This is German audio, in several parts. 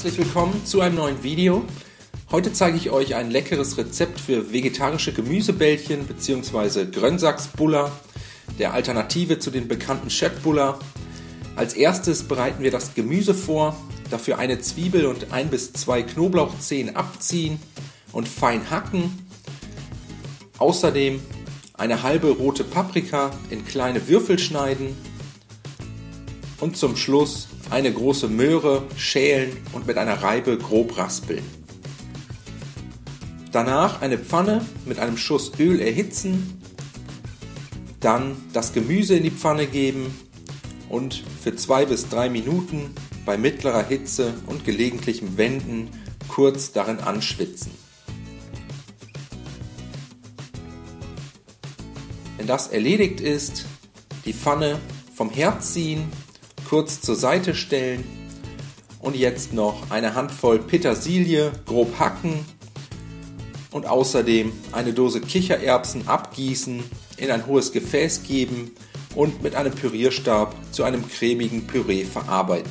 herzlich willkommen zu einem neuen Video. Heute zeige ich euch ein leckeres Rezept für vegetarische Gemüsebällchen bzw. Grönsaksbuller, der Alternative zu den bekannten Schöttbuller. Als erstes bereiten wir das Gemüse vor, dafür eine Zwiebel und 1 bis 2 Knoblauchzehen abziehen und fein hacken. Außerdem eine halbe rote Paprika in kleine Würfel schneiden und zum Schluss eine große Möhre schälen und mit einer Reibe grob raspeln. Danach eine Pfanne mit einem Schuss Öl erhitzen, dann das Gemüse in die Pfanne geben und für 2 bis 3 Minuten bei mittlerer Hitze und gelegentlichem Wenden kurz darin anschwitzen. Wenn das erledigt ist, die Pfanne vom Herd ziehen, kurz zur Seite stellen und jetzt noch eine Handvoll Petersilie grob hacken und außerdem eine Dose Kichererbsen abgießen, in ein hohes Gefäß geben und mit einem Pürierstab zu einem cremigen Püree verarbeiten.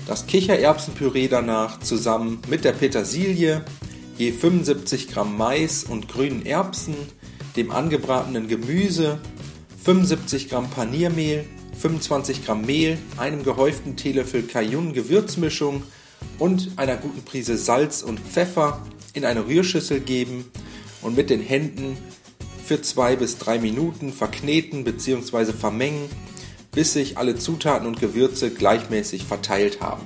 Das Kichererbsenpüree danach zusammen mit der Petersilie, je 75 Gramm Mais und grünen Erbsen, dem angebratenen Gemüse, 75 Gramm Paniermehl, 25 Gramm Mehl, einem gehäuften Teelöffel Cajun-Gewürzmischung und einer guten Prise Salz und Pfeffer in eine Rührschüssel geben und mit den Händen für 2 bis 3 Minuten verkneten bzw. vermengen, bis sich alle Zutaten und Gewürze gleichmäßig verteilt haben.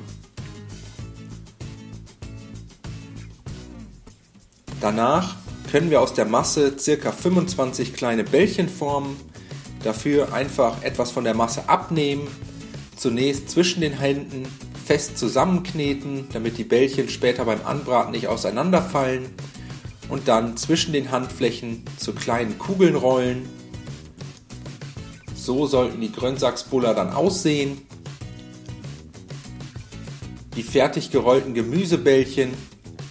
Danach können wir aus der Masse ca. 25 kleine Bällchen formen. Dafür einfach etwas von der Masse abnehmen, zunächst zwischen den Händen fest zusammenkneten, damit die Bällchen später beim Anbraten nicht auseinanderfallen, und dann zwischen den Handflächen zu kleinen Kugeln rollen. So sollten die Grönsaksbuller dann aussehen. Die fertig gerollten Gemüsebällchen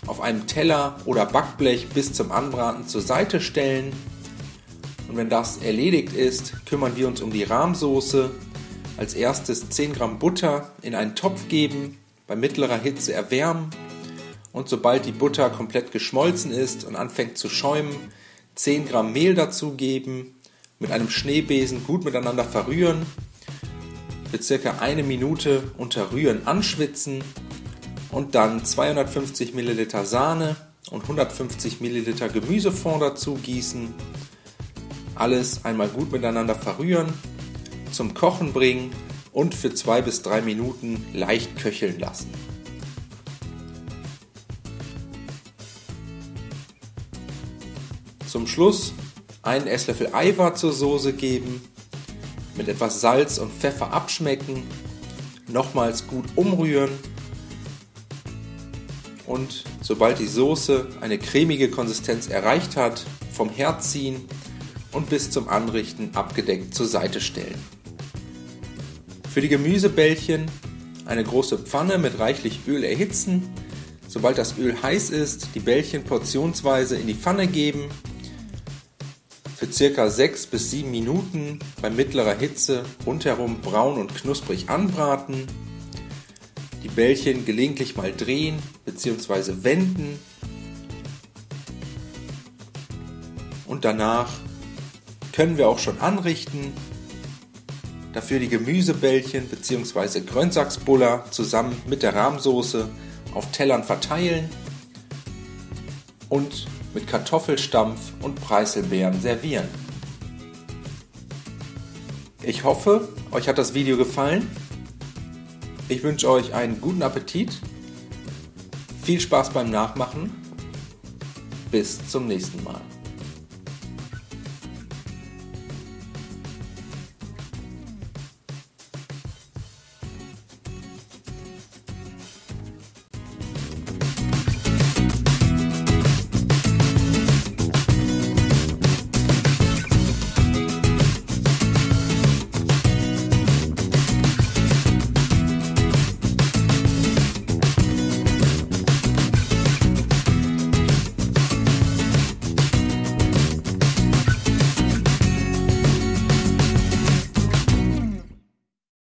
auf einem Teller oder Backblech bis zum Anbraten zur Seite stellen. Und wenn das erledigt ist, kümmern wir uns um die Rahmsoße. Als erstes 10 Gramm Butter in einen Topf geben, bei mittlerer Hitze erwärmen und sobald die Butter komplett geschmolzen ist und anfängt zu schäumen, 10 Gramm Mehl dazugeben, mit einem Schneebesen gut miteinander verrühren, für circa 1 Minute unter Rühren anschwitzen und dann 250 Milliliter Sahne und 150 Milliliter Gemüsefond dazu gießen. Alles einmal gut miteinander verrühren, zum Kochen bringen und für 2 bis 3 Minuten leicht köcheln lassen. Zum Schluss einen Esslöffel Eiweiß zur Soße geben, mit etwas Salz und Pfeffer abschmecken, nochmals gut umrühren und sobald die Soße eine cremige Konsistenz erreicht hat, vom Herd ziehen und bis zum Anrichten abgedeckt zur Seite stellen. Für die Gemüsebällchen eine große Pfanne mit reichlich Öl erhitzen. Sobald das Öl heiß ist, die Bällchen portionsweise in die Pfanne geben, für ca. 6 bis 7 Minuten bei mittlerer Hitze rundherum braun und knusprig anbraten. Die Bällchen gelegentlich mal drehen bzw. wenden und danach können wir auch schon anrichten. Dafür die Gemüsebällchen bzw. Grönsaksbuller zusammen mit der Rahmsoße auf Tellern verteilen und mit Kartoffelstampf und Preiselbeeren servieren. Ich hoffe, euch hat das Video gefallen. Ich wünsche euch einen guten Appetit, viel Spaß beim Nachmachen. Bis zum nächsten Mal.